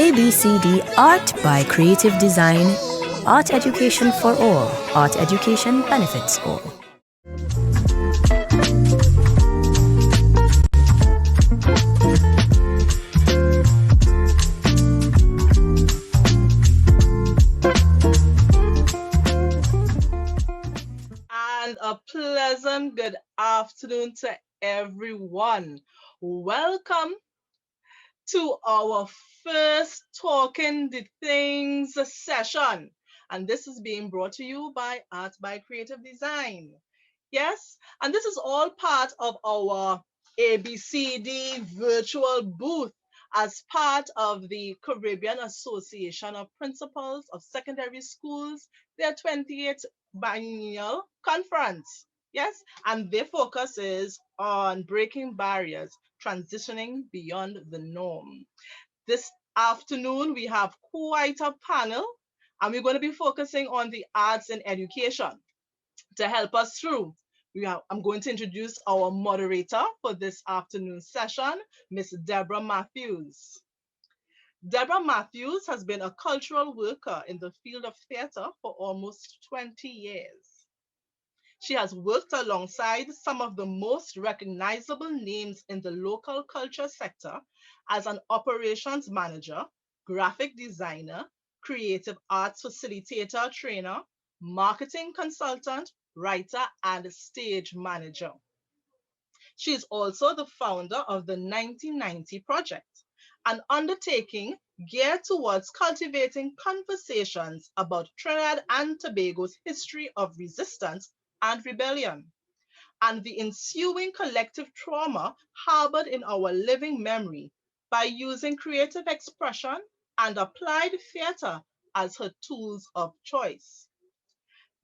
A.B.C.D. Art by Creative Design. Art education for all. Art education benefits all. And a pleasant good afternoon to everyone. Welcome to our first Talking the Things session. And this is being brought to you by Art by Creative Design. Yes, and this is all part of our A.B.C.D virtual booth as part of the Caribbean Association of Principals of Secondary Schools, their 28th Biennial Conference. Yes, and their focus is on breaking barriers, transitioning beyond the norm. This afternoon, we have quite a panel, and we're going to be focusing on the arts in education. To help us through, I'm going to introduce our moderator for this afternoon session, Miss Deborah Matthews. Deborah Matthews has been a cultural worker in the field of theater for almost 20 years. She has worked alongside some of the most recognizable names in the local culture sector as an operations manager, graphic designer, creative arts facilitator trainer, marketing consultant, writer, and stage manager. She is also the founder of the 1990 Project, an undertaking geared towards cultivating conversations about Trinidad and Tobago's history of resistance and rebellion, and the ensuing collective trauma harbored in our living memory by using creative expression and applied theater as her tools of choice.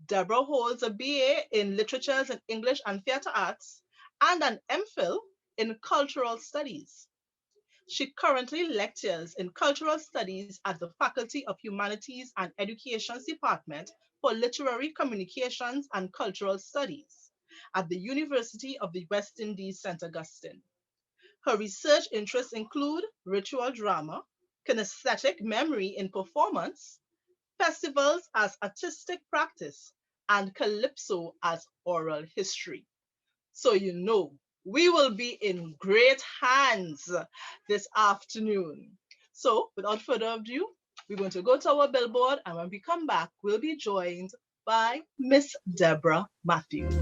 Deborah holds a BA in Literatures in English and Theatre Arts and an MPhil in Cultural Studies. She currently lectures in Cultural Studies at the Faculty of Humanities and Education's Department for Literary Communications and Cultural Studies at the University of the West Indies, St. Augustine. Her research interests include ritual drama, kinesthetic memory in performance, festivals as artistic practice, and calypso as oral history. So you know, we will be in great hands this afternoon. So without further ado, we're going to go to our billboard, and when we come back, we'll be joined by Miss Deborah Matthews.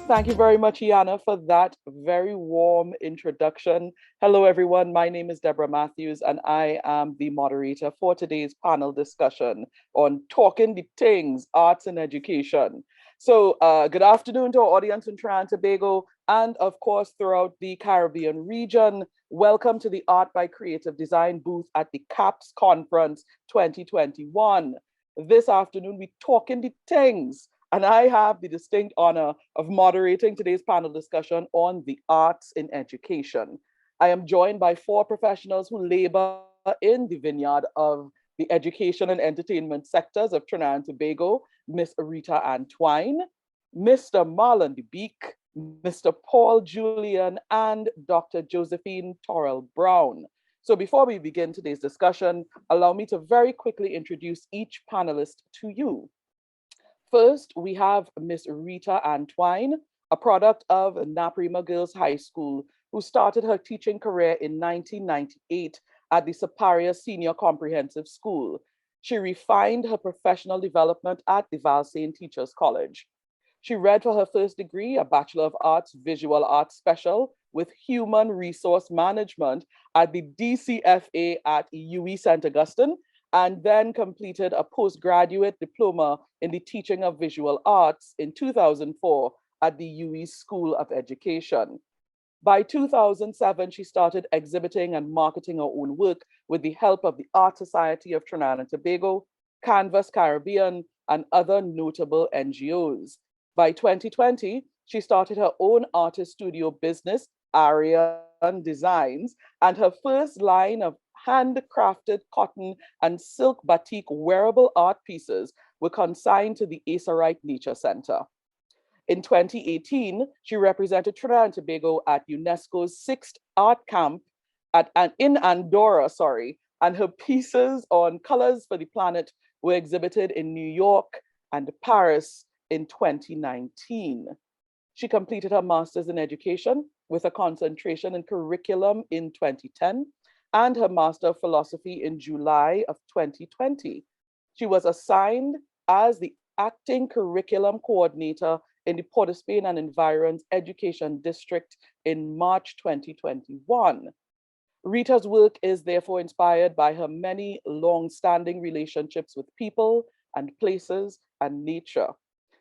Thank you very much, Iana, for that very warm introduction. Hello, everyone. My name is Deborah Matthews, and I am the moderator for today's panel discussion on Talking the Things, Arts and Education. So good afternoon to our audience in Trinidad and Tobago, and of course, throughout the Caribbean region. Welcome to the Art by Creative Design booth at the CAPS Conference 2021. This afternoon, we're talking the things. And I have the distinct honor of moderating today's panel discussion on the arts in education. I am joined by four professionals who labor in the vineyard of the education and entertainment sectors of Trinidad and Tobago, Miss Reita Antoine, Mr. Marlon Bique, Mr. Paul Julien, and Dr. Josephine Torrel-Brown. So before we begin today's discussion, allow me to very quickly introduce each panelist to you. First, we have Miss Reita Antoine, a product of Naparima Girls High School, who started her teaching career in 1998 at the Superior Senior Comprehensive School. She refined her professional development at the Valsain Teachers College. She read for her first degree, a Bachelor of Arts Visual Arts Special with Human Resource Management at the DCFA at UE St. Augustine, and then completed a postgraduate diploma in the teaching of visual arts in 2004 at the UE School of Education. By 2007, she started exhibiting and marketing her own work with the help of the Art Society of Trinidad and Tobago, Canvas Caribbean, and other notable NGOs. By 2020, she started her own artist studio business, Arian Designs, and her first line of handcrafted cotton and silk batik wearable art pieces were consigned to the A.B.C.D Nature Center. In 2018, she represented Trinidad and Tobago at UNESCO's 6th Art Camp in Andorra, and her pieces on colors for the planet were exhibited in New York and Paris in 2019. She completed her master's in education with a concentration in curriculum in 2010 and her master of philosophy in July of 2020. She was assigned as the acting curriculum coordinator in the Port of Spain and Environs Education District in March 2021. Reita's work is therefore inspired by her many long-standing relationships with people and places and nature.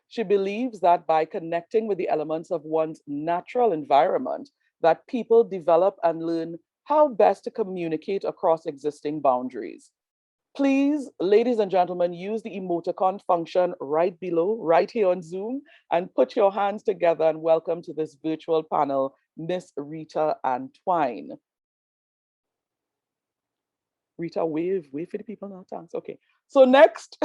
She believes that by connecting with the elements of one's natural environment, that people develop and learn how best to communicate across existing boundaries. Please, ladies and gentlemen, use the emoticon function right below, right here on Zoom, and put your hands together and welcome to this virtual panel, Miss Reita Antoine. Reita, wave for the people now, thanks. Okay, so next,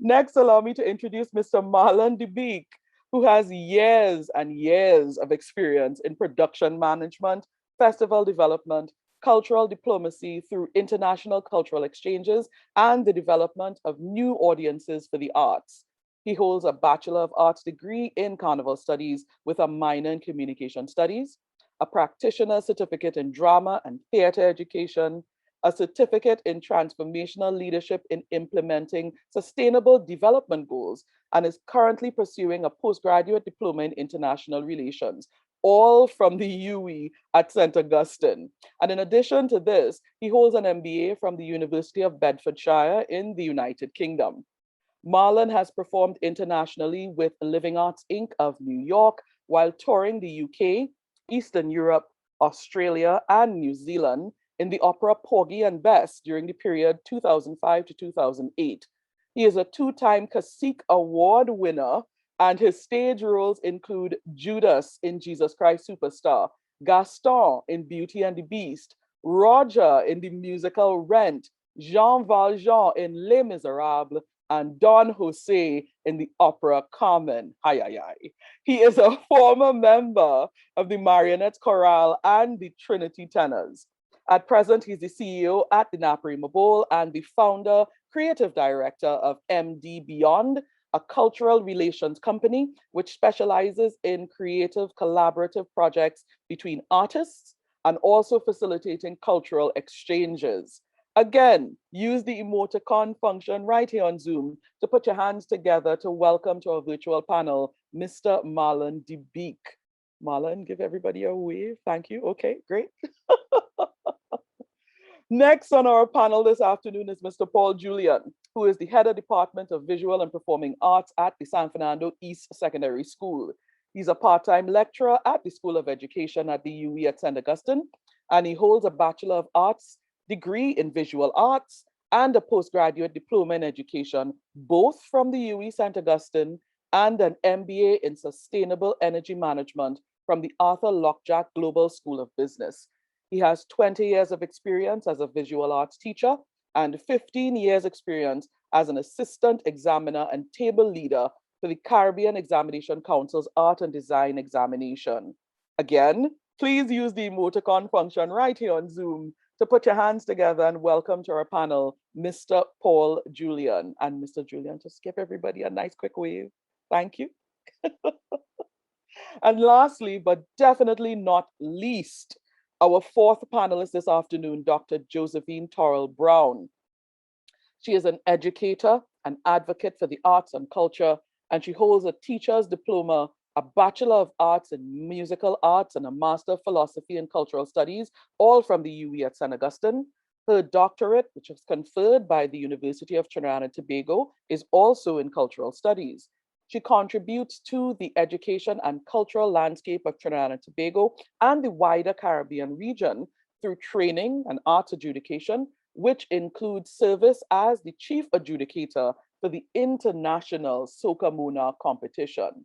next allow me to introduce Mr. Marlon Bique, who has years and years of experience in production management, festival development, cultural diplomacy through international cultural exchanges, and the development of new audiences for the arts. He holds a Bachelor of Arts degree in Carnival Studies with a minor in Communication Studies, a practitioner certificate in drama and theater education, a certificate in transformational leadership in implementing sustainable development goals, and is currently pursuing a postgraduate diploma in international relations, all from the UE at St. Augustine. And in addition to this, he holds an MBA from the University of Bedfordshire in the United Kingdom. Marlon has performed internationally with Living Arts Inc. of New York while touring the UK, Eastern Europe, Australia, and New Zealand in the opera Porgy and Bess during the period 2005 to 2008. He is a two-time Cacique Award winner, and his stage roles include Judas in Jesus Christ Superstar, Gaston in Beauty and the Beast, Roger in the musical Rent, Jean Valjean in Les Miserables, and Don Jose in the opera Carmen. Ay, ay, ay. He is a former member of the Marionettes Chorale and the Trinity Tenors. At present, he's the CEO at the Naparima Bowl and the founder, creative director of MD Beyond, a cultural relations company which specializes in creative collaborative projects between artists and also facilitating cultural exchanges. Again, use the emoticon function right here on Zoom to put your hands together to welcome to our virtual panel, Mr. Marlon Bique. Marlon, give everybody a wave. Thank you. Okay, great. Next on our panel this afternoon is Mr. Paul Julien, who is the head of Department of Visual and Performing Arts at the San Fernando East Secondary School. He's a part-time lecturer at the School of Education at the UE at St. Augustine, and he holds a Bachelor of Arts degree in Visual Arts and a postgraduate diploma in education, both from the UE St. Augustine and an MBA in Sustainable Energy Management from the Arthur Lockjack Global School of Business. He has 20 years of experience as a visual arts teacher and 15 years experience as an assistant examiner and table leader for the Caribbean Examination Council's Art and Design examination. Again, please use the emoticon function right here on Zoom to put your hands together and welcome to our panel, Mr. Paul Julien. And Mr. Julien, just give everybody a nice quick wave. Thank you. And lastly, but definitely not least, our fourth panelist this afternoon, Dr. Josephine Torrel-Brown. She is an educator, an advocate for the arts and culture, and she holds a teacher's diploma, a Bachelor of Arts in Musical Arts, and a Master of Philosophy and Cultural Studies, all from the UE at St. Augustine. Her doctorate, which was conferred by the University of Trinidad and Tobago, is also in Cultural Studies. She contributes to the education and cultural landscape of Trinidad and Tobago and the wider Caribbean region through training and arts adjudication, which includes service as the chief adjudicator for the international Soca Mona competition.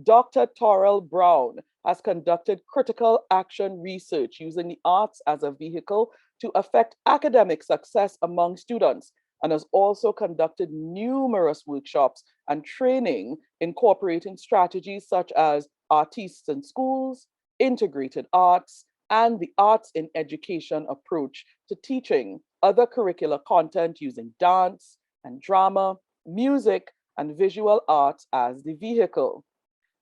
Dr. Torrel-Brown has conducted critical action research using the arts as a vehicle to affect academic success among students and has also conducted numerous workshops and training incorporating strategies such as artists in schools, integrated arts, and the arts in education approach to teaching other curricular content using dance and drama, music, and visual arts as the vehicle.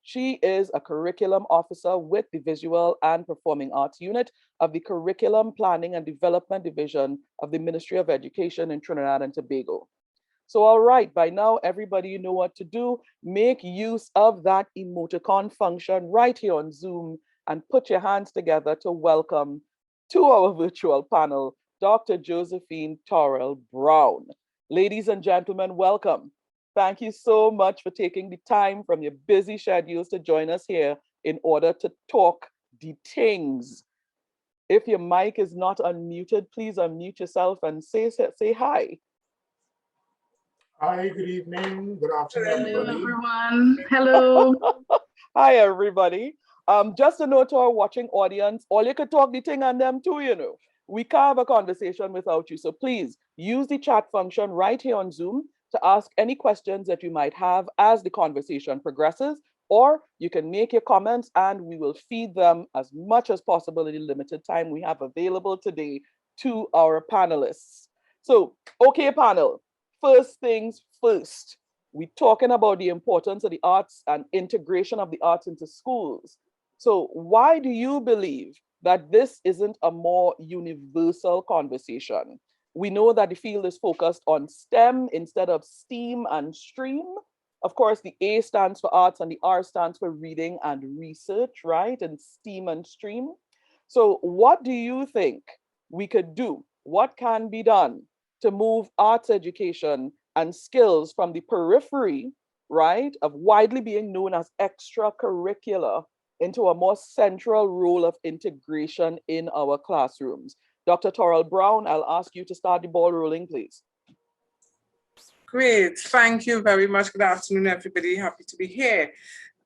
She is a curriculum officer with the Visual and Performing Arts Unit of the Curriculum Planning and Development Division of the Ministry of Education in Trinidad and Tobago. So, all right, by now, everybody, you know what to do. Make use of that emoticon function right here on Zoom and put your hands together to welcome to our virtual panel, Dr. Josephine Torrel-Brown. Ladies and gentlemen, welcome. Thank you so much for taking the time from your busy schedules to join us here in order to talk the things. If your mic is not unmuted, please unmute yourself and say hi. Hi, good evening, good afternoon, Hello, everybody. everyone. Hello. Hi, everybody. Just a note to our watching audience, all you could talk the thing on them too, you know. We can't have a conversation without you. So please use the chat function right here on Zoom to ask any questions that you might have as the conversation progresses, or you can make your comments and we will feed them as much as possible in the limited time we have available today to our panelists. So, okay, panel, first things first. We're talking about the importance of the arts and integration of the arts into schools. So why do you believe that this isn't a more universal conversation? We know that the field is focused on STEM instead of STEAM and STREAM. Of course, the A stands for arts and the R stands for reading and research, right? And STEAM and STREAM. So what do you think we could do? What can be done to move arts education and skills from the periphery, right, of widely being known as extracurricular into a more central role of integration in our classrooms? Dr. Torrel-Brown, I'll ask you to start the ball rolling, please. Great. Thank you very much. Good afternoon, everybody. Happy to be here.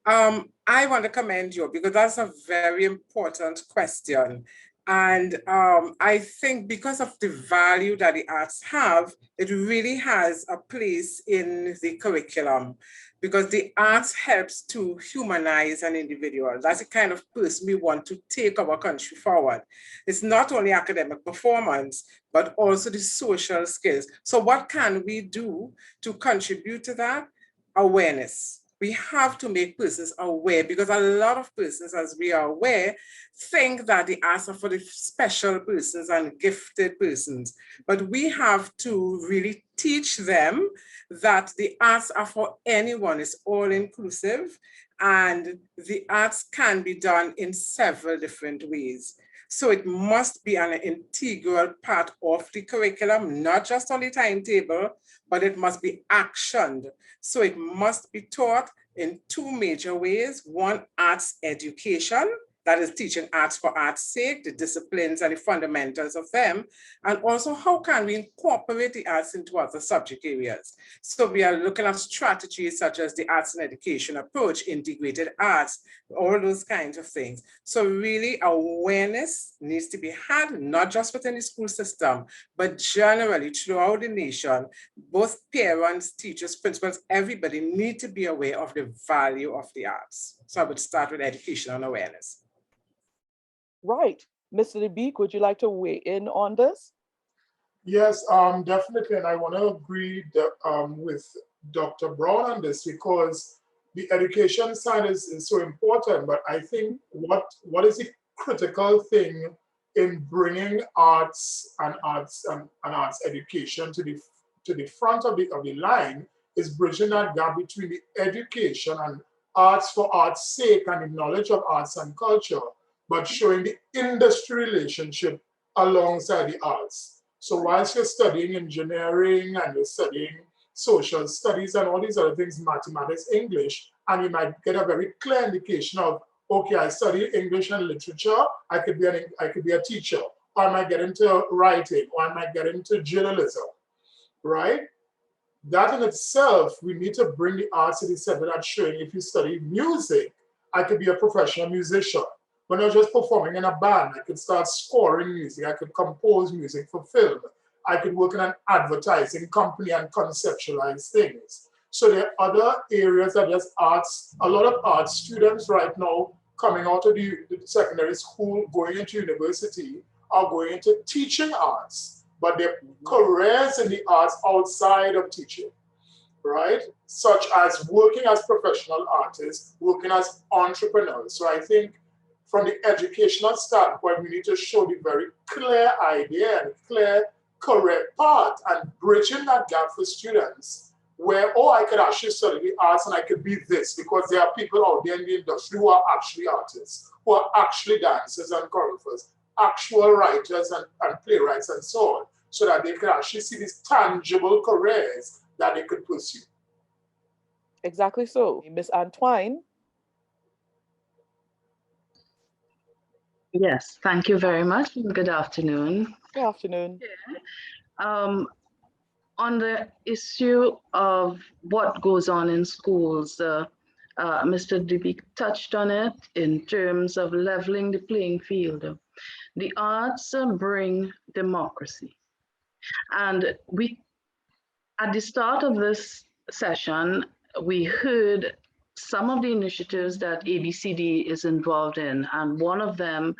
I want to commend you because that's a very important question. And I think because of the value that the arts have, it really has a place in the curriculum because the arts helps to humanize an individual. That's the kind of person we want to take our country forward. It's not only academic performance, but also the social skills. So what can we do to contribute to that? Awareness. We have to make persons aware because a lot of persons, as we are aware, think that the arts are for the special persons and gifted persons. But we have to really teach them that the arts are for anyone. It's all inclusive and the arts can be done in several different ways. So it must be an integral part of the curriculum, not just on the timetable, but it must be actioned. So it must be taught in two major ways. One, arts education, that is teaching arts for art's sake, the disciplines and the fundamentals of them. And also, how can we incorporate the arts into other subject areas? So we are looking at strategies such as the arts and education approach, integrated arts, all those kinds of things. So really awareness needs to be had, not just within the school system, but generally throughout the nation. Both parents, teachers, principals, everybody need to be aware of the value of the arts. So I would start with education and awareness. Right. Mr. Bique, would you like to weigh in on this? Yes, definitely. And I want to agree with Dr. Brown on this because the education side is so important. But I think what is the critical thing in bringing arts and arts education to the front of the line is bridging that gap between the education and arts for art's sake and the knowledge of arts and culture, but showing the industry relationship alongside the arts. So whilst you're studying engineering and you're studying social studies and all these other things, mathematics, English, and you might get a very clear indication of, okay, I study English and literature, I could be a teacher, or I might get into writing, or I might get into journalism, right? That in itself, we need to bring the arts to the center that's showing if you study music, I could be a professional musician. When I was just performing in a band, I could start scoring music, I could compose music for film, I could work in an advertising company and conceptualize things. So there are other areas that there's arts, a lot of art students right now coming out of the secondary school, going into university, are going into teaching arts, but their careers in the arts outside of teaching, right? Such as working as professional artists, working as entrepreneurs. So I think from the educational standpoint, we need to show the very clear idea and clear, correct path and bridging that gap for students where, oh, I could actually study the arts and I could be this, because there are people out there in the industry who are actually artists, who are actually dancers and choreographers, actual writers and playwrights and so on, so that they could actually see these tangible careers that they could pursue. Exactly so. Miss Antoine. Yes, thank you very much. Good afternoon. Good afternoon. On the issue of what goes on in schools, Mr. Bique touched on it in terms of leveling the playing field. The arts bring democracy. And we, at the start of this session, we heard some of the initiatives that A.B.C.D is involved in, and one of them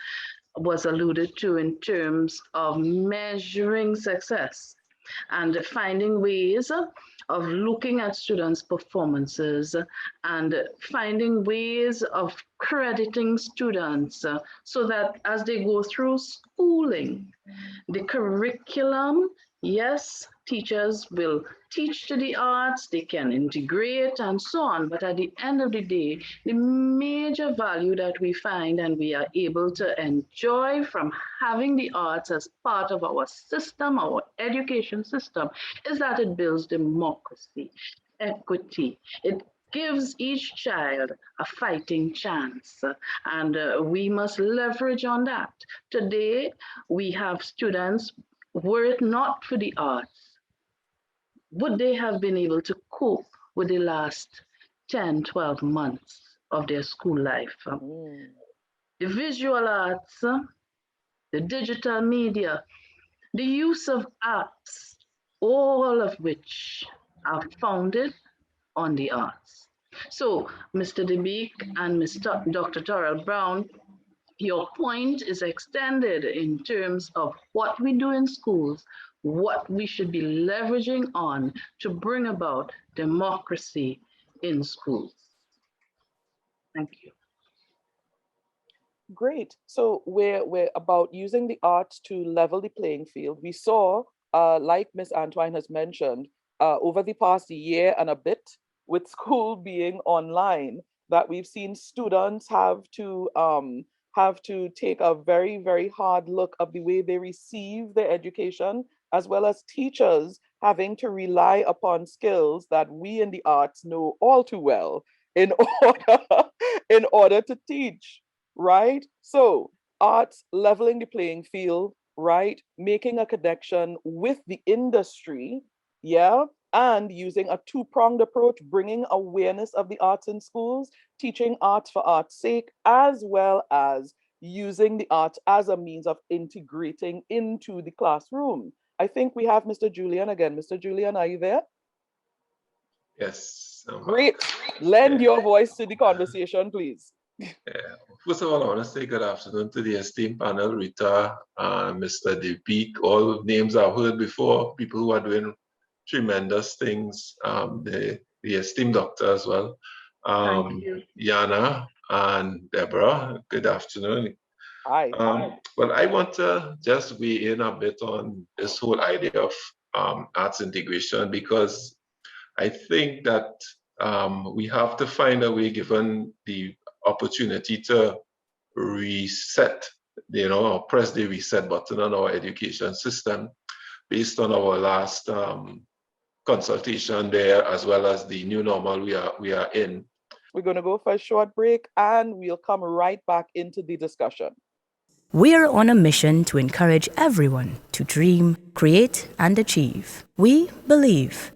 was alluded to in terms of measuring success and finding ways of looking at students' performances and finding ways of crediting students so that as they go through schooling, the curriculum, yes, teachers will teach to the arts, they can integrate and so on, but at the end of the day, the major value that we find and we are able to enjoy from having the arts as part of our system, our education system, is that it builds democracy, equity. It gives each child a fighting chance, and we must leverage on that. Today, we have students, were it not for the arts, would they have been able to cope with the last 10, 12 months of their school life? The visual arts, the digital media, the use of apps, all of which are founded on the arts. So, Mr. Bique and Dr. Torrel-Brown, your point is extended in terms of what we do in schools, what we should be leveraging on to bring about democracy in schools. Thank you. Great. So we're about using the arts to level the playing field. We saw, like Miss Antoine has mentioned, over the past year and a bit, with school being online, that we've seen students have to take a very, very hard look of the way they receive their education, as well as teachers having to rely upon skills that we in the arts know all too well in order to teach, right? So arts leveling the playing field, right? Making a connection with the industry, yeah? And using a two-pronged approach, bringing awareness of the arts in schools, teaching arts for art's sake, as well as using the arts as a means of integrating into the classroom. I think we have Mr. Julien again. Mr. Julien, are you there? Yes. Great. Lend your voice to the conversation, please. First of all, I want to say good afternoon to the esteemed panel, Reita, Mr. Bique, all names I've heard before, people who are doing tremendous things, the esteemed doctor as well, Yana and Deborah, good afternoon. Hi. Well, I want to just weigh in a bit on this whole idea of arts integration, because I think that we have to find a way, given the opportunity, to reset, or press the reset button on our education system based on our last consultation there, as well as the new normal we are in. We're going to go for a short break and we'll come right back into the discussion. We're on a mission to encourage everyone to dream, create, and achieve. We believe.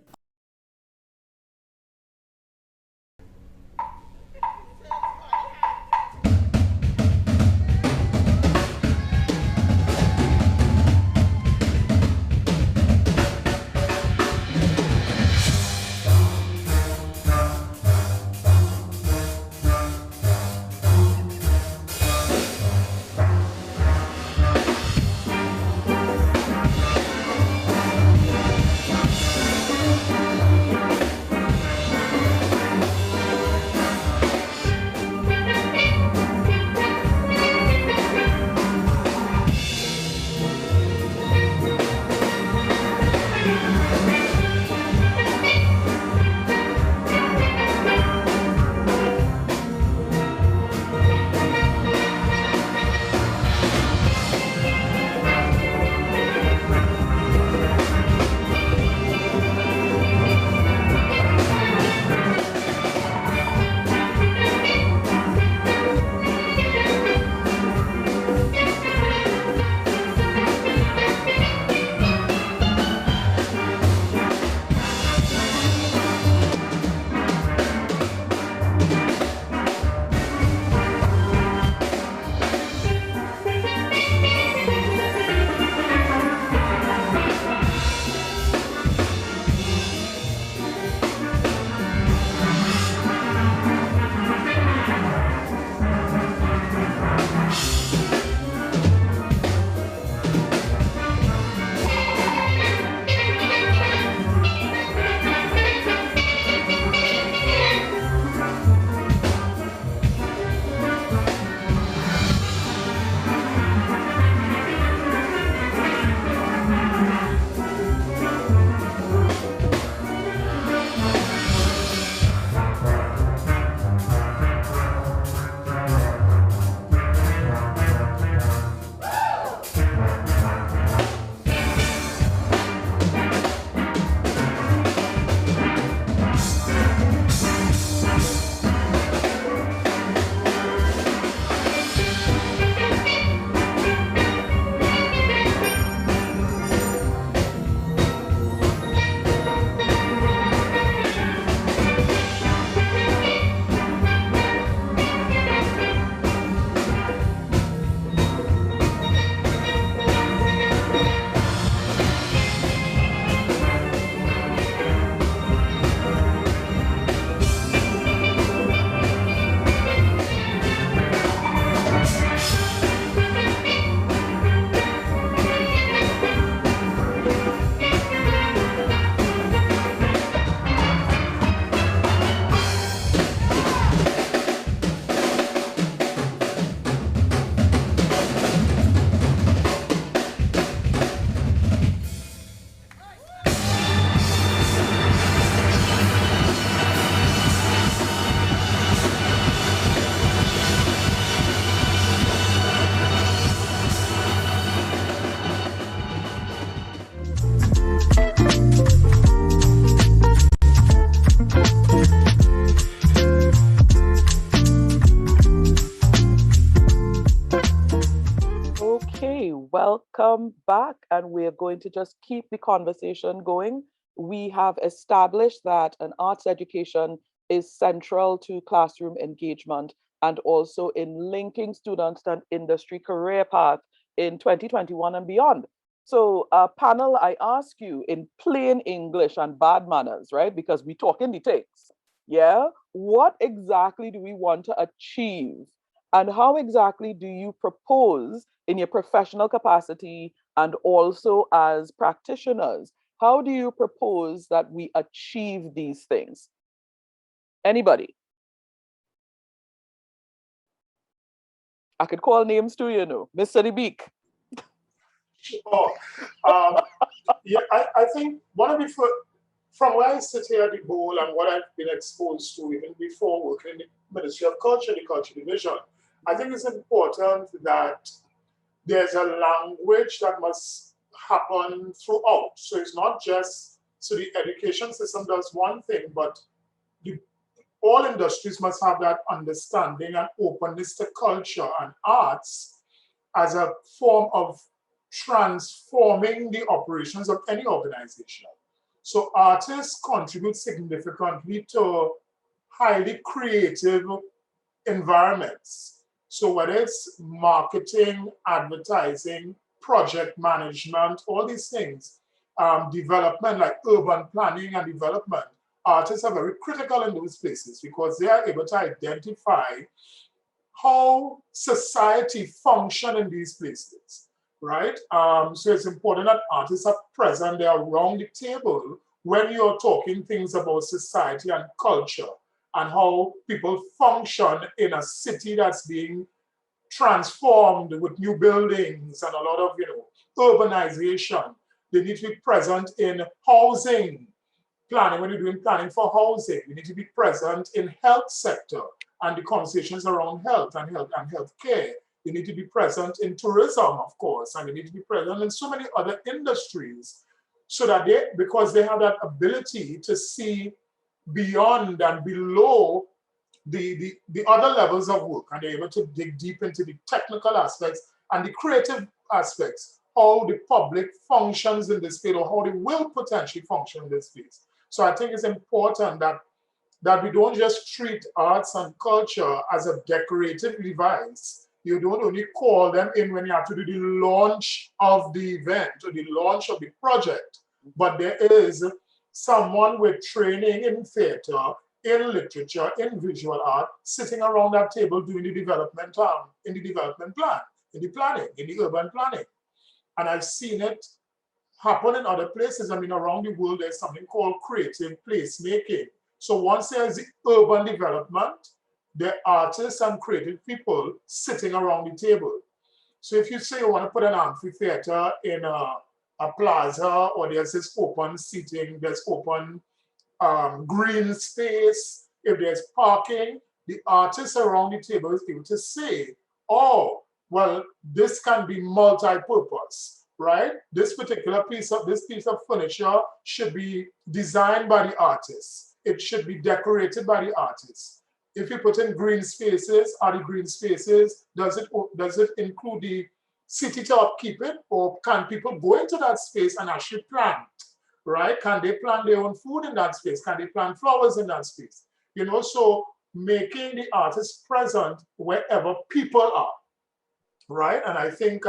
welcome back, and we're going to just keep the conversation going. We have established that an arts education is central to classroom engagement and also in linking students to an industry career path in 2021 and beyond. So, panel, I ask you in plain English and bad manners, right? Because we talk in the text. Yeah. What exactly do we want to achieve? And how exactly do you propose in your professional capacity and also as practitioners? How do you propose that we achieve these things? Anybody? I could call names too, you know. Mr. Bique. Oh, yeah, I think one of the first, from where I sit here at the bowl and what I've been exposed to even before working in the Ministry of Culture, the Culture Division, I think it's important that there's a language that must happen throughout. So it's not just, so the education system does one thing, but the, all industries must have that understanding and openness to culture and arts as a form of transforming the operations of any organization. So artists contribute significantly to highly creative environments. So whether it's marketing, advertising, project management, all these things, development like urban planning and development, artists are very critical in those places because they are able to identify how society function in these places, right? So it's important that artists are present, they're around the table when you're talking things about society and culture and how people function in a city that's being transformed with new buildings and a lot of, urbanization. They need to be present in housing planning. When you're doing planning for housing, you need to be present in health sector and the conversations around health and healthcare. You need to be present in tourism, of course, and you need to be present in so many other industries so that because they have that ability to see beyond and below the other levels of work, and they're able to dig deep into the technical aspects and the creative aspects, how the public functions in this space or how they will potentially function in this space. So I think it's important that we don't just treat arts and culture as a decorative device. You don't only call them in when you have to do the launch of the event or the launch of the project, but there is someone with training in theater, in literature, in visual art, sitting around that table doing the development in the development plan, in the planning, in the urban planning. And I've seen it happen in other places. I mean, around the world, there's something called creative placemaking. So once there's the urban development, the artists and creative people sitting around the table. So if you say you want to put an amphitheater in a plaza, or there's this open seating, there's open green space, if there's parking, the artists around the table is able to say, oh, well, this can be multi-purpose, right? This piece of furniture should be designed by the artist. It should be decorated by the artist. If you put in green spaces, are the green spaces, does it include the city to upkeep it, or can people go into that space and actually plant, right? Can they plant their own food in that space? Can they plant flowers in that space? So making the artist present wherever people are, right? And I think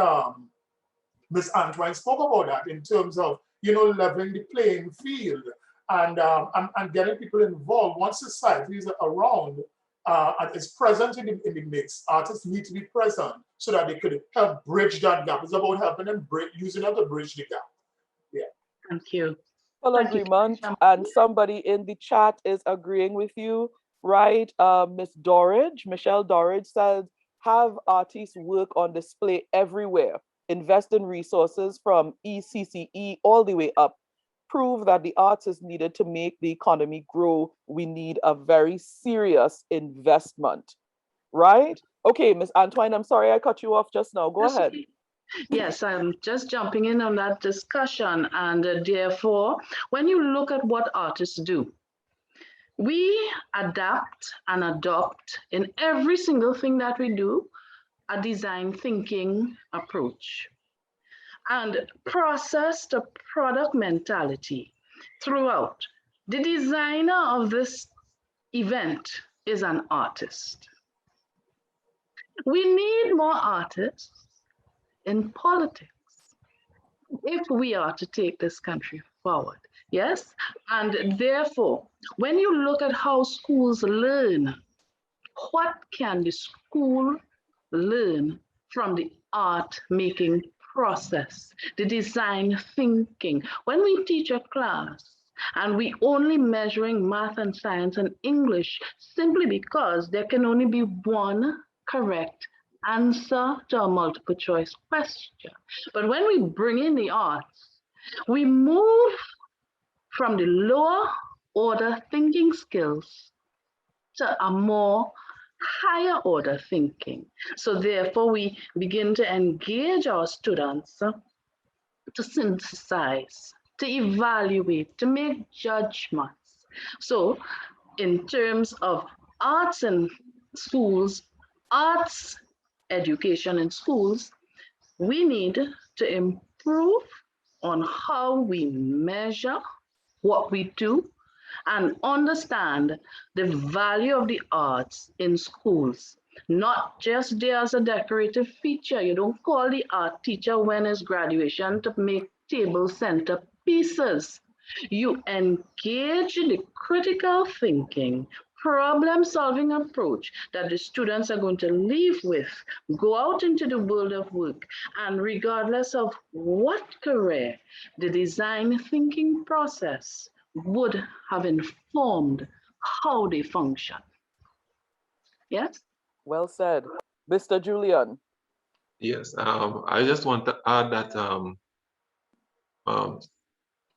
Ms. Antoine spoke about that in terms of, leveling the playing field and getting people involved. Once society is around and is present in the mix, artists need to be present so that they could help bridge that gap. It's about helping them using them to bridge the gap. Yeah. Thank you. Full agreement, and somebody in the chat is agreeing with you, right? Michelle Dorridge says, have artists work on display everywhere, invest in resources from ECCE all the way up, prove that the arts is needed to make the economy grow. We need a very serious investment, right? Okay, Ms. Antoine, I'm sorry I cut you off just now. Go ahead. Yes, I'm just jumping in on that discussion. And therefore, when you look at what artists do, we adapt and adopt in every single thing that we do a design thinking approach. and process to product mentality throughout. The designer of this event is an artist. We need more artists in politics if we are to take this country forward. Yes? And therefore, when you look at how schools learn, what can the school learn from the art making process, the design thinking? When we teach a class and we only measuring math and science and English simply because there can only be one correct answer to a multiple choice question. But when we bring in the arts, we move from the lower order thinking skills to a more higher order thinking. So therefore, we begin to engage our students to synthesize, to evaluate, to make judgments. So in terms of arts in schools, arts education in schools, we need to improve on how we measure what we do and understand the value of the arts in schools, not just there as a decorative feature. You don't call the art teacher when it's graduation to make table center pieces. You engage in the critical thinking, problem-solving approach that the students are going to leave with, go out into the world of work, and regardless of what career, the design thinking process would have informed how they function. Yes? Well said. Mr. Julien. Yes, I just want to add that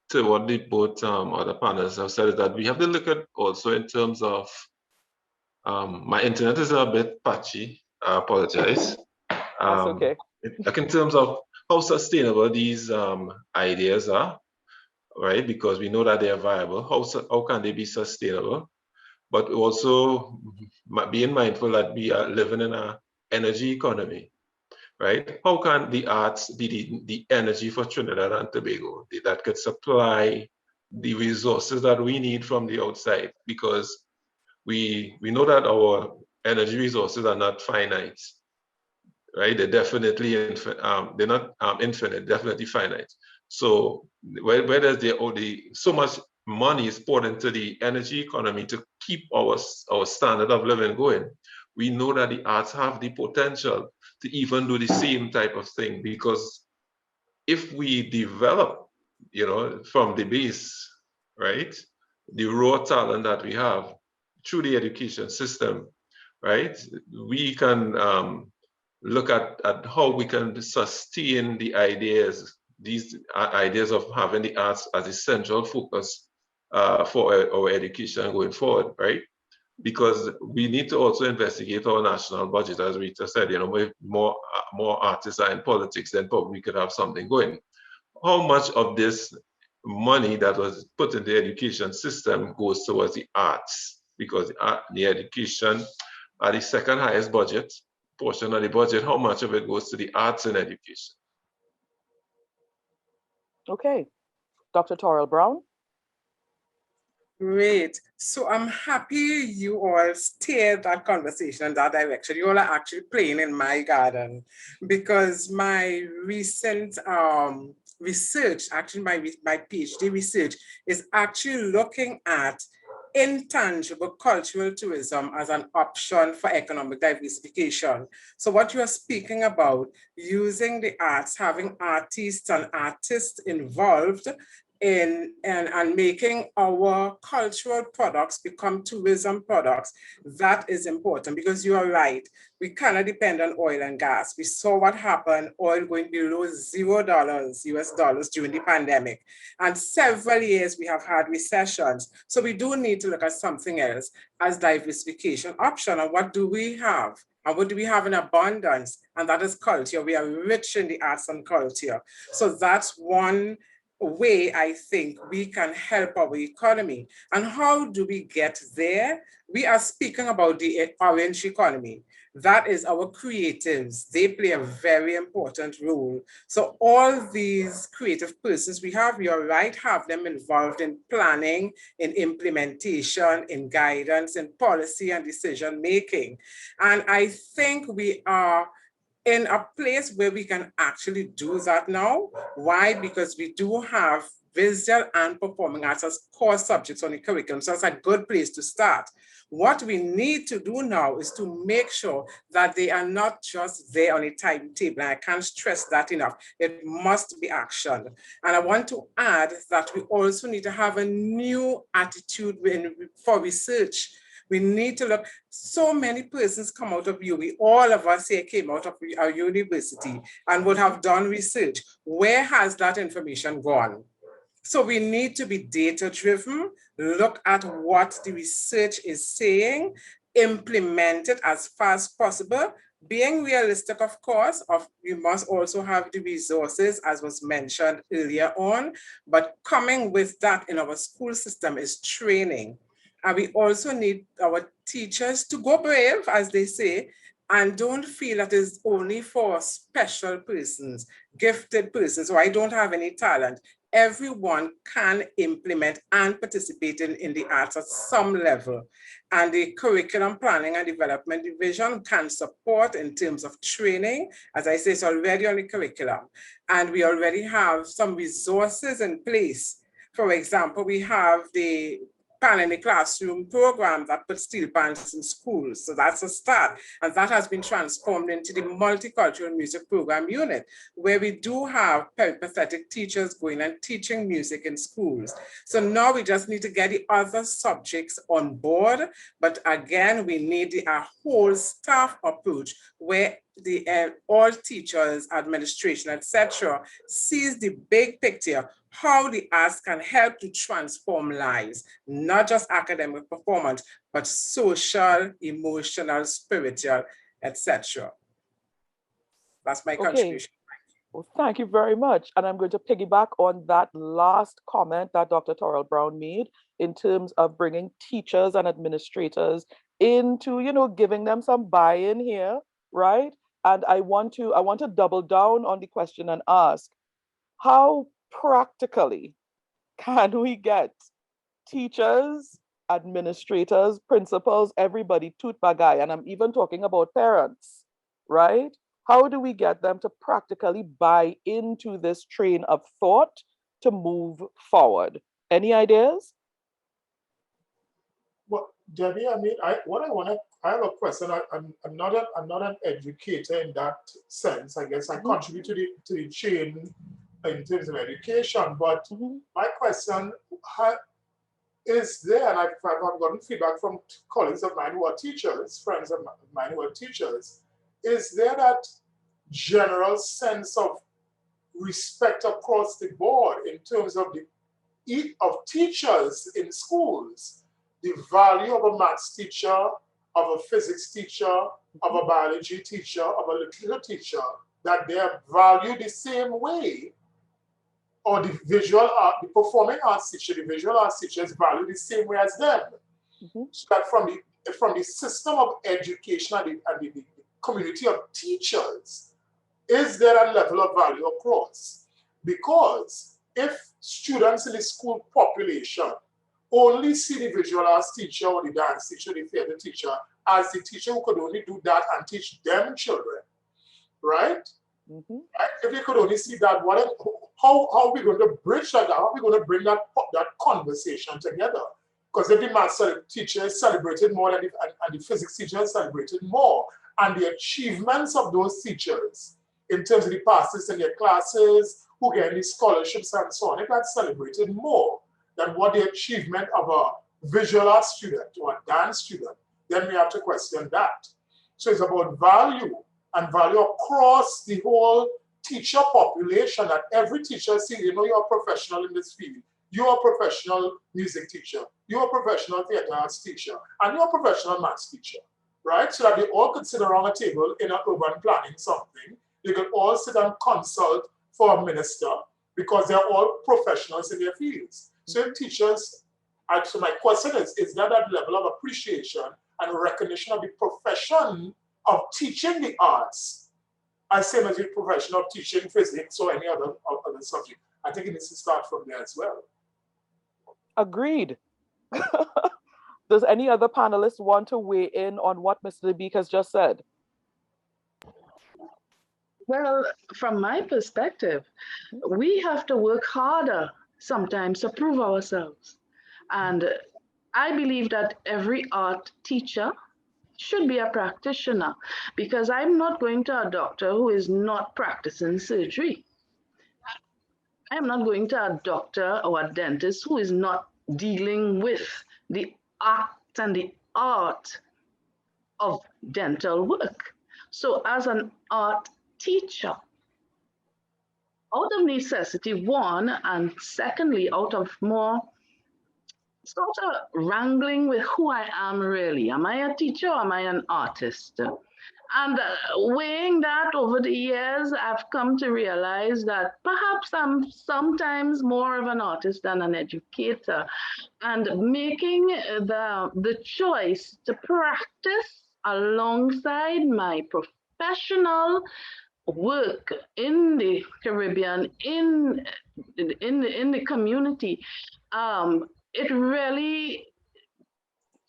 to what the both other panelists have said, is that we have to look at also in terms of my internet is a bit patchy. I apologize. That's okay. Like in terms of how sustainable these ideas are, right? Because we know that they are viable. How can they be sustainable? But also being mindful that we are living in an energy economy, right? How can the arts be the energy for Trinidad and Tobago that could supply the resources that we need from the outside? Because we know that our energy resources are not finite, right? They're definitely they're not infinite, definitely finite. So where does so much money is poured into the energy economy to keep our standard of living going? We know that the arts have the potential to even do the same type of thing, because if we develop, from the base, right, the raw talent that we have through the education system, right, we can look at how we can sustain the ideas, these ideas of having the arts as a central focus for our education going forward, right? Because we need to also investigate our national budget, as Reita said. If more artists are in politics, then probably we could have something going. How much of this money that was put in the education system goes towards the arts? Because the education are the second highest budget portion of the budget. How much of it goes to the arts and education? Okay. Dr. Torrel-Brown. Great. So I'm happy you all steered that conversation in that direction. You all are actually playing in my garden, because my recent research, actually my PhD research, is actually looking at intangible cultural tourism as an option for economic diversification. So what you are speaking about, using the arts, having artists and artists involved in and making our cultural products become tourism products, that is important, because you are right. We cannot depend on oil and gas. We saw what happened, oil going below $0 US dollars during the pandemic. And several years we have had recessions. So we do need to look at something else as diversification option. And what do we have? And what do we have in abundance? And that is culture. We are rich in the arts and culture. So that's one way I think we can help our economy. And how do we get there? We are speaking about the orange economy. That is our creatives. They play a very important role. So all these creative persons we have, you're right, have them involved in planning, in implementation, in guidance, in policy and decision making. And I think we are in a place where we can actually do that now. Why? Because we do have visual and performing arts as core subjects on the curriculum. So that's a good place to start. What we need to do now is to make sure that they are not just there on a timetable. And I can't stress that enough. It must be actioned. And I want to add that we also need to have a new attitude for research. We need to look, so many persons come out of UWI, all of us here came out of our university and would have done research. Where has that information gone? So we need to be data-driven, look at what the research is saying, implement it as fast as possible, being realistic, of course, we must also have the resources, as was mentioned earlier on, but coming with that in our school system is training. And we also need our teachers to go brave, as they say, and don't feel that it's only for special persons, gifted persons, or I don't have any talent. Everyone can implement and participate in the arts at some level. And the curriculum planning and development division can support in terms of training. As I say, it's already on the curriculum. And we already have some resources in place. For example, we have the Pan in the Classroom program that puts steel pans in schools. So that's a start. And that has been transformed into the multicultural music program unit, where we do have peripatetic teachers going and teaching music in schools. So now we just need to get the other subjects on board. But again, we need a whole staff approach where all teachers, administration, etc., sees the big picture, how the arts can help to transform lives, not just academic performance, but social, emotional, spiritual, etc. That's my contribution. Well, thank you very much. And I'm going to piggyback on that last comment that Dr. Torrel-Brown made in terms of bringing teachers and administrators into, giving them some buy-in here, right? And I want to double down on the question and ask, how practically can we get teachers, administrators, principals, everybody, toot bagay, and I'm even talking about parents, right? How do we get them to practically buy into this train of thought to move forward? Any ideas? Well, Debbie, I mean, I have a question. I'm not an educator in that sense. I guess I contribute to the chain in terms of education, but my question is there, and I've gotten feedback from colleagues of mine who are teachers, friends of mine who are teachers, is there that general sense of respect across the board in terms of teachers in schools, the value of a maths teacher, of a physics teacher, of a biology teacher, of a literature teacher, that they are valued the same way, or the visual art, the performing arts teacher, the visual arts teacher is valued the same way as them. So that from the system of education and the community of teachers, is there a level of value across? Because if students in the school population only see the visual arts teacher or the dance teacher, the theater teacher, as the teacher who could only do that and teach them children, right? Right? If they could only see that, how are we going to bridge that? How are we going to bring that conversation together? Because if the maths teacher is celebrated more and the physics teacher is celebrated more, and the achievements of those teachers in terms of the passes in their classes, who get any scholarships and so on, if that's celebrated more than what the achievement of a visual arts student or a dance student, then we have to question that. So it's about value, and value across the whole teacher population, that every teacher sees, you're a professional in this field. You're a professional music teacher. You're a professional theater arts teacher. And you're a professional maths teacher, right? So that they all could sit around a table in an urban planning something. They could all sit and consult for a minister because they're all professionals in their fields. So teachers, so my question is there that level of appreciation and recognition of the profession of teaching the arts, as same as the profession of teaching physics or any other subject? I think it needs to start from there as well. Agreed. Does any other panelist want to weigh in on what Mr. Bique has just said? Well, from my perspective, we have to work harder sometimes to prove ourselves. And I believe that every art teacher should be a practitioner, because I'm not going to a doctor who is not practicing surgery. I'm not going to a doctor or a dentist who is not dealing with the act and the art of dental work. So as an art teacher, out of necessity, one, and secondly, out of more sort of wrangling with who I am really. Am I a teacher or am I an artist? And weighing that over the years, I've come to realize that perhaps I'm sometimes more of an artist than an educator, and making the choice to practice alongside my professional work in the Caribbean, in the community, it really,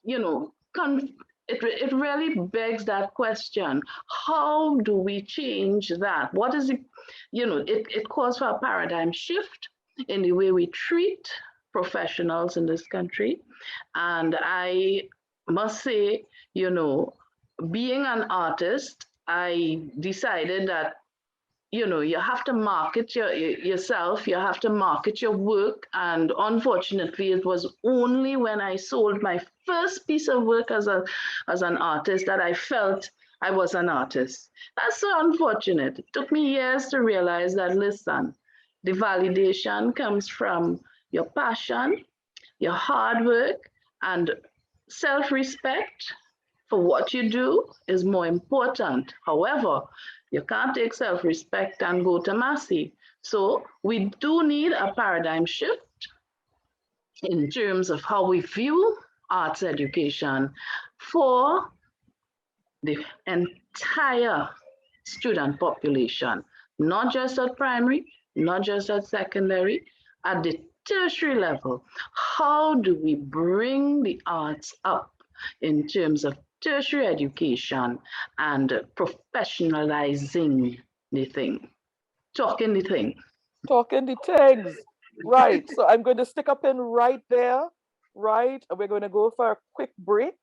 it really begs that question. How do we change that? What is it? It calls for a paradigm shift in the way we treat professionals in this country. And I must say, being an artist, I decided that you have to market yourself, you have to market your work. And unfortunately, it was only when I sold my first piece of work as an artist that I felt I was an artist. That's so unfortunate. It took me years to realize that, listen, the validation comes from your passion, your hard work, and self-respect for what you do is more important. However, you can't take self-respect and go to Massey. So we do need a paradigm shift in terms of how we view arts education for the entire student population, not just at primary, not just at secondary, at the tertiary level. How do we bring the arts up in terms of tertiary education and professionalizing the thing, talking the thing. Talking the things, right. So I'm going to stick a pin right there, right? And we're going to go for a quick break,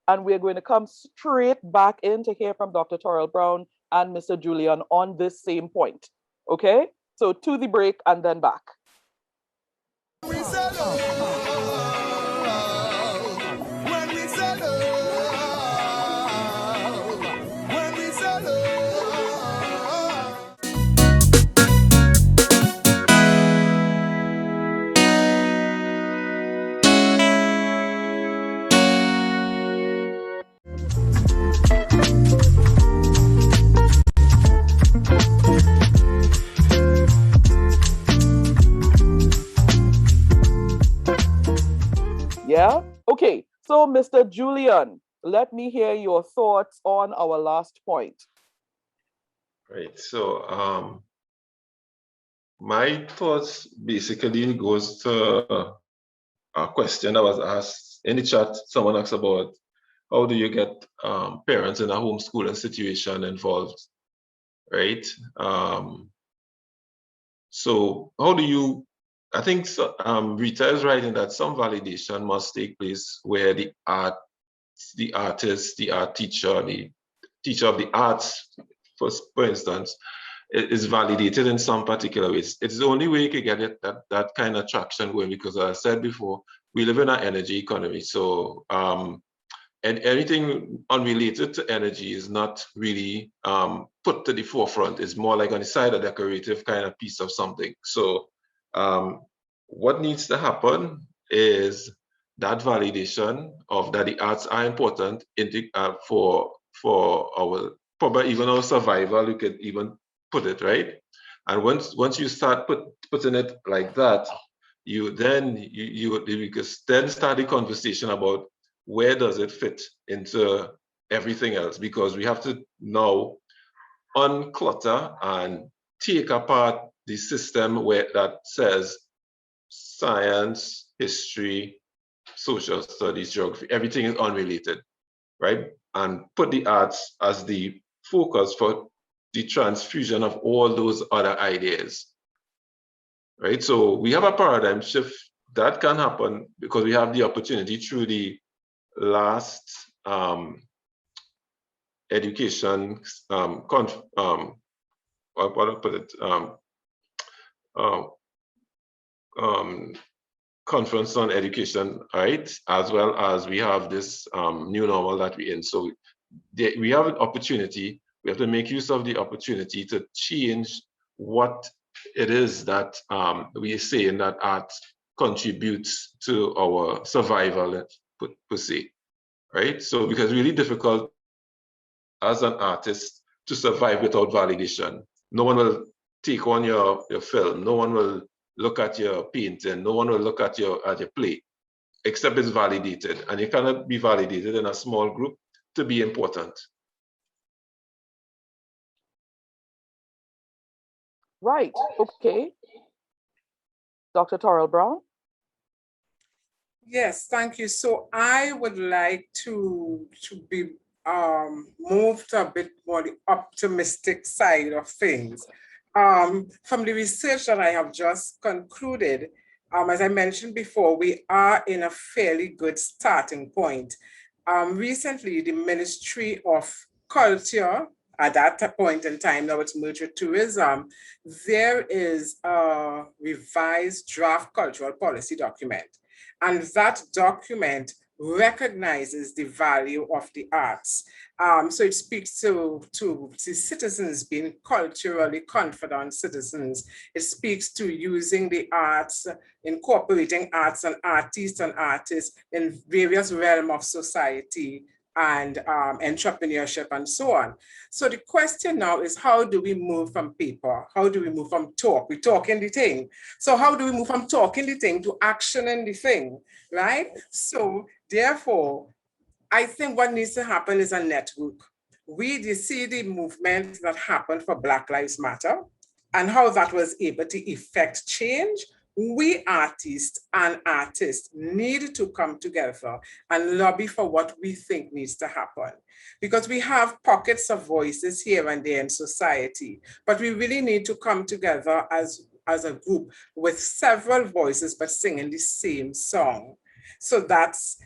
and we're going to come straight back in to hear from Dr. Torrel-Brown and Mr. Julien on this same point, okay? So to the break and then back. Yeah? Okay, so Mr. Julien, let me hear your thoughts on our last point. Right, so my thoughts basically goes to a question that was asked in the chat. Someone asked about how do you get parents in a homeschooling situation involved, right? So how do you, I think so, Reita is writing that some validation must take place where the artist, the art teacher, the teacher of the arts, for instance, is validated in some particular ways. It's the only way you can get that kind of traction going, because as I said before, we live in an energy economy. So and anything unrelated to energy is not really put to the forefront. It's more like on the side, a decorative kind of piece of something. So what needs to happen is that validation of that the arts are important in the, for our, probably even our survival, you could even put it, right? And once you start putting it like that, you then can then start the conversation about where does it fit into everything else, because we have to now unclutter and take apart the system where that says science, history, social studies, geography, everything is unrelated, right? And put the arts as the focus for the transfusion of all those other ideas, right? So we have a paradigm shift that can happen because we have the opportunity through the last education conference on education, right? As well as we have this new normal that we're in. So we have an opportunity. We have to make use of the opportunity to change what it is that we are saying that art contributes to our survival per se, right? So because it's really difficult as an artist to survive without validation. No one will take on your film. No one will look at your painting. No one will look at your play, except it's validated. And you cannot be validated in a small group to be important. Right, okay. Dr. Torrel-Brown? Yes, thank you. So I would like to be moved a bit more the optimistic side of things. From the research that I have just concluded, as I mentioned before, we are in a fairly good starting point. Recently, the Ministry of Culture, at that point in time, now it's merged with tourism, there is a revised draft cultural policy document. And that document recognizes the value of the arts. So it speaks to citizens being culturally confident citizens. It speaks to using the arts, incorporating arts and artists in various realms of society and entrepreneurship and so on. So the question now is, how do we move from paper? How do we move from talk? We talk in the thing. So how do we move from talking the thing to action in the thing, right? So therefore, I think what needs to happen is a network. We see the movement that happened for Black Lives Matter and how that was able to effect change. We artists and artists need to come together and lobby for what we think needs to happen. Because we have pockets of voices here and there in society, but we really need to come together as a group with several voices, but singing the same song. So that's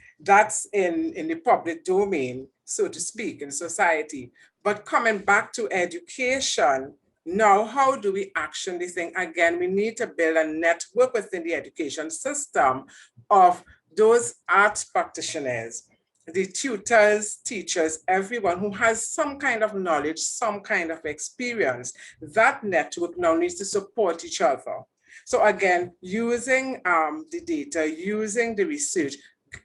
in the public domain, so to speak, in society. But coming back to education, now, how do we action this thing? Again, we need to build a network within the education system of those arts practitioners, the tutors, teachers, everyone who has some kind of knowledge, some kind of experience. That network now needs to support each other. So again, using the data, using the research,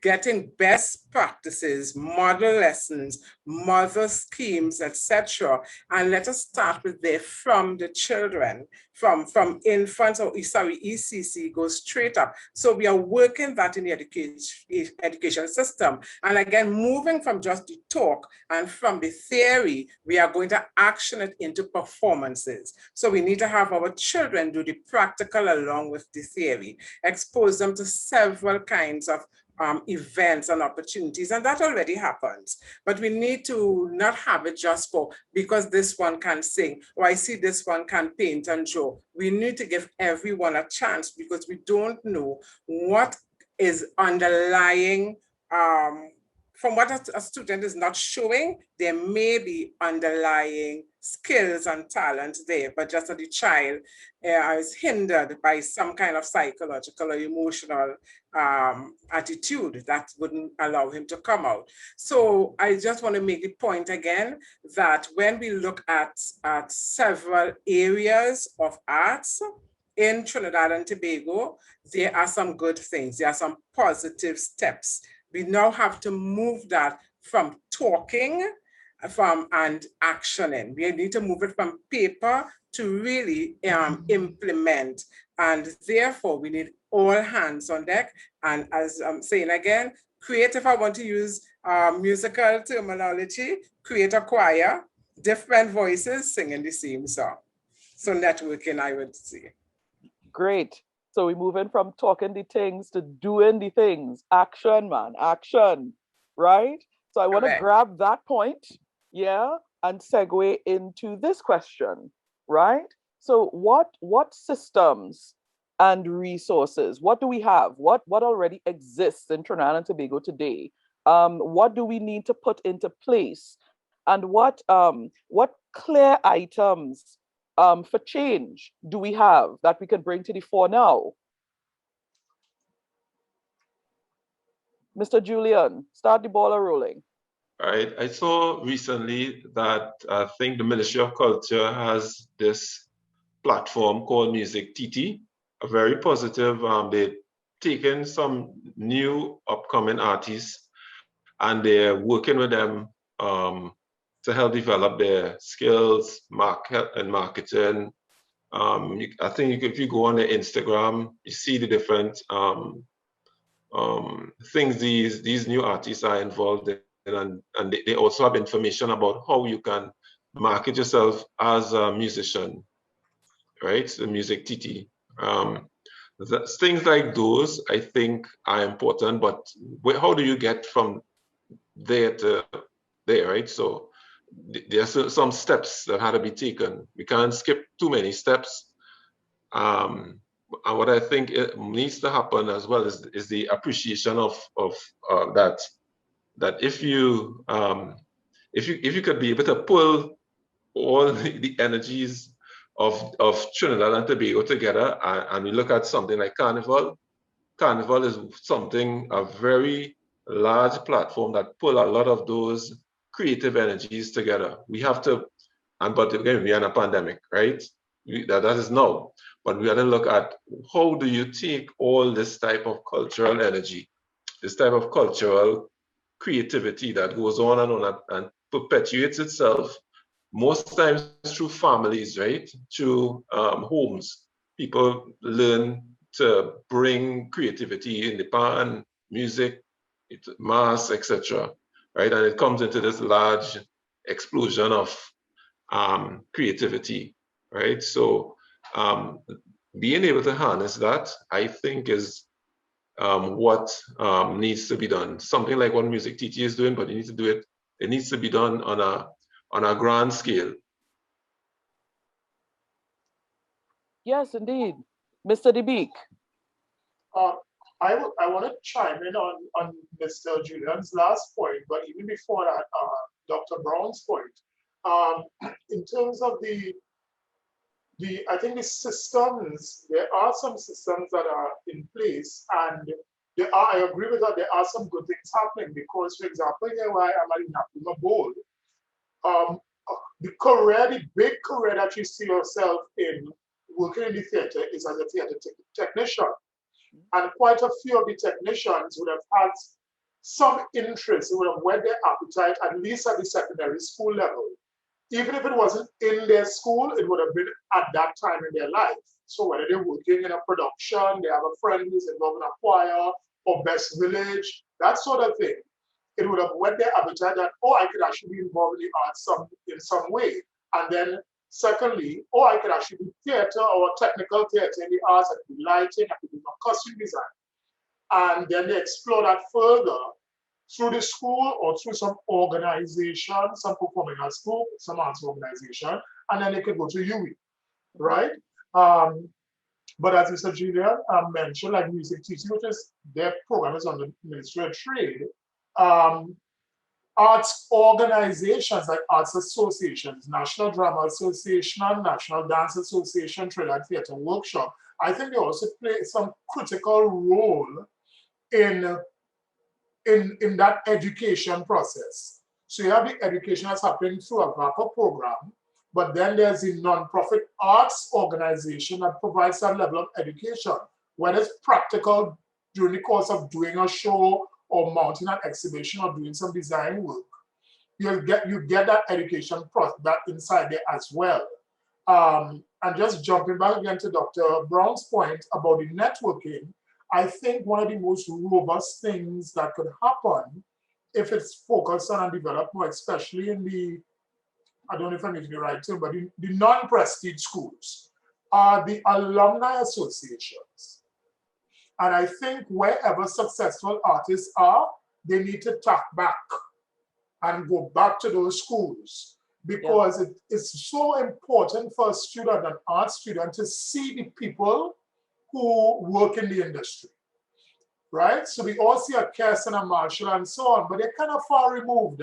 getting best practices, model lessons, mother schemes, etc. And let us start with there from the children, from infants, or sorry, ECC goes straight up. So we are working that in the education system. And again, moving from just the talk and from the theory, we are going to action it into performances. So we need to have our children do the practical along with the theory, expose them to several kinds of events and opportunities, and that already happens. But we need to not have it just for, because this one can sing, or I see this one can paint and draw. We need to give everyone a chance, because we don't know what is underlying, from what a student is not showing, there may be underlying skills and talents there, but just that the child is hindered by some kind of psychological or emotional attitude that wouldn't allow him to come out. So I just want to make the point again that when we look at several areas of arts in Trinidad and Tobago, there are some good things. There are some positive steps. We now have to move that from talking and actioning. We need to move it from paper to really implement. And therefore, we need all hands on deck. And as I'm saying again, create, if I want to use musical terminology, create a choir, different voices singing the same song. So networking, I would say. Great. So we move in from talking the things to doing the things. Action, man, action, right? So I want to grab that point, yeah, and segue into this question, right? So what systems and resources, what do we have? What already exists in Trinidad and Tobago today? What do we need to put into place? And what clear items for change do we have that we can bring to the fore now? Mr. Julien, start the ball rolling. All right. I saw recently that I think the Ministry of Culture has this platform called Music TT, a very positive. They've taken some new upcoming artists and they're working with them to help develop their skills, marketing. I think if you go on their Instagram, you see the different things these new artists are involved in, and they also have information about how you can market yourself as a musician, right? So Music TT. Things like those, I think, are important, but how do you get from there to there, right? So there's some steps that had to be taken. We can't skip too many steps. And what I think it needs to happen as well is the appreciation of that if you could be able to pull all the energies of Trinidad and Tobago together, and we look at something like Carnival. Carnival is a very large platform that pull a lot of those creative energies together. We have to, but again, we are in a pandemic, right? That is now. But we have to look at how do you take all this type of cultural energy, this type of cultural creativity that goes on and perpetuates itself, most times through families, right? Through homes. People learn to bring creativity in the pan, music, mass, etc. Right? And it comes into this large explosion of creativity, right? So being able to harness that, I think, is what needs to be done. Something like what Music TT is doing, but you need to do it. It needs to be done on a grand scale. Yes, indeed. Mr. Bique. I want to chime in on Mr. Julien's last point, but even before that, Dr. Brown's point. In terms of I think the systems, there are some systems that are in place, and I agree with that, there are some good things happening, because, for example, here where I am at Napuma Bowl, the big career that you see yourself in working in the theater is as a theater technician. And quite a few of the technicians would have had some interest, would have whet their appetite, at least at the secondary school level. Even if it wasn't in their school, it would have been at that time in their life. So whether they're working in a production, they have a friend who's involved in a choir or Best Village, that sort of thing, it would have whet their appetite that, oh, I could actually be involved in the arts in some way. And then secondly, oh, I could actually do theater or technical theater in the arts, I could do lighting, I could do costume design. And then they explore that further through the school or through some organization, some performing arts group, some arts organization, and then they could go to UE, right? But as Mr. Julien mentioned, like Music TT, which is their program is on the Ministry of Trade, arts organizations like arts associations, National Drama Association, National Dance Association, Trinidad Theatre Workshop, I think they also play some critical role in that education process. So you have the education that's happening through a VAPA program, but then there's the nonprofit arts organization that provides that level of education, whether it's practical during the course of doing a show or mounting an exhibition or doing some design work. You get that education process that inside there as well. And just jumping back again to Dr. Brown's point about the networking, I think one of the most robust things that could happen if it's focused on and developed more, especially in the, I don't know if I'm using the right term, but the non-prestige schools, are the alumni associations. And I think wherever successful artists are, they need to tap back and go back to those schools, because it's so important for a student, an art student, to see the people who work in the industry, right? So we all see a Kirsten, a Marshall, and so on, but they're kind of far removed.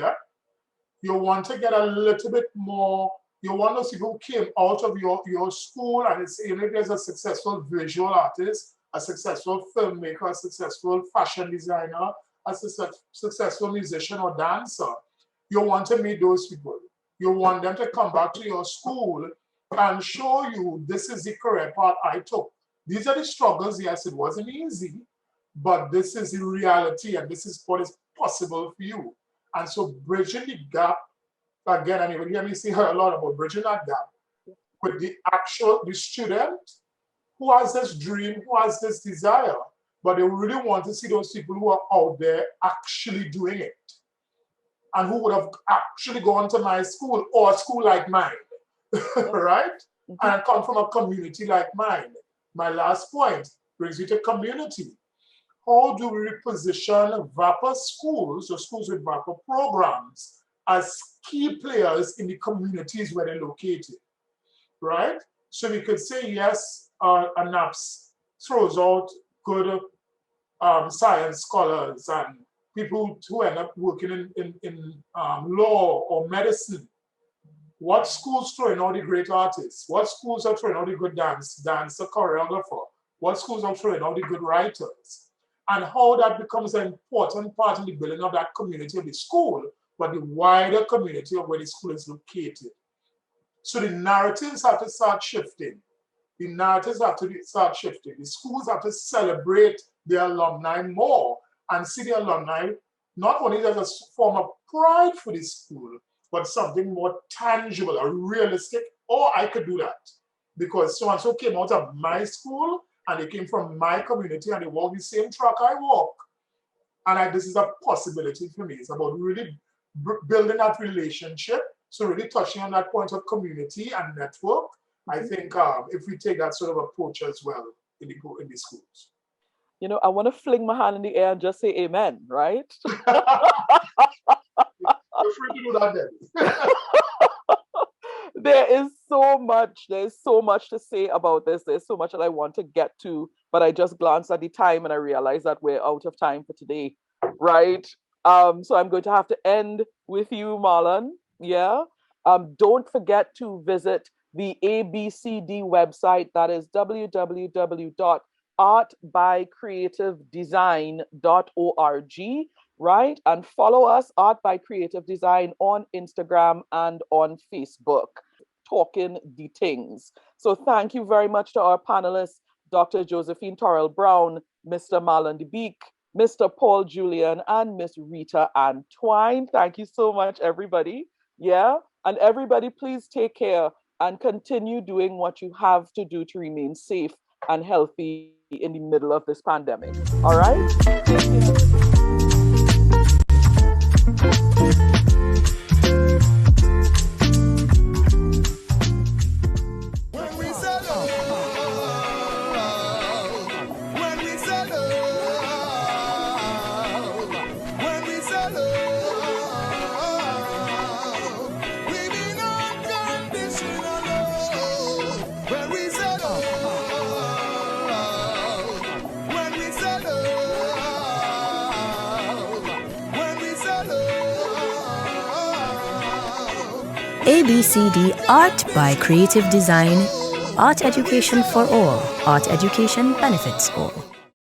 You want to get a little bit more, you want those people who came out of your school, and it's, even if there's a successful visual artist, a successful filmmaker, a successful fashion designer, a successful musician or dancer, you want to meet those people. You want them to come back to your school and show you, this is the career path I took. These are the struggles. Yes, it wasn't easy, but this is the reality, and this is what is possible for you. And so bridging the gap, again, and you will hear me say a lot about bridging that gap with the student who has this dream, who has this desire, but they really want to see those people who are out there actually doing it, and who would have actually gone to my school or a school like mine, right? And come from a community like mine. My last point brings me to community. How do we reposition VAPA schools or schools with VAPA programs as key players in the communities where they're located, right? So we could say, yes, ANAPS throws out good science scholars and people who end up working in law or medicine. What schools throwing out the great artists? What schools are throwing out the good dancer, choreographer? What schools are throwing out the good writers? And how that becomes an important part in the building of that community of the school, but the wider community of where the school is located. So the narratives have to start shifting. The narratives have to start shifting. The schools have to celebrate their alumni more and see the alumni not only as a form of pride for the school, but something more tangible or realistic. Oh, I could do that because so-and-so came out of my school and they came from my community and they walk the same track I walk. And this is a possibility for me. It's about really building that relationship. So really touching on that point of community and network. I think if we take that sort of approach as well in the schools. You know, I want to fling my hand in the air and just say amen, right? You're free to do that then. There's so much to say about this. There's so much that I want to get to, but I just glanced at the time and I realized that we're out of time for today, right? So I'm going to have to end with you, Marlon. Yeah. Don't forget to visit the A.B.C.D website. That is www.artbycreativedesign.org, right? And follow us, Art by Creative Design, on Instagram and on Facebook, talking the Tings. So thank you very much to our panelists, Dr. Josephine Torrel-Brown, Mr. Marlon Bique, Mr. Paul Julien, and Miss Reita Antoine. Thank you so much, everybody. Yeah. And everybody, please take care and continue doing what you have to do to remain safe and healthy in the middle of this pandemic. All right? Take care. A.B.C.D Art by Creative Design. Art education for all. Art education benefits all.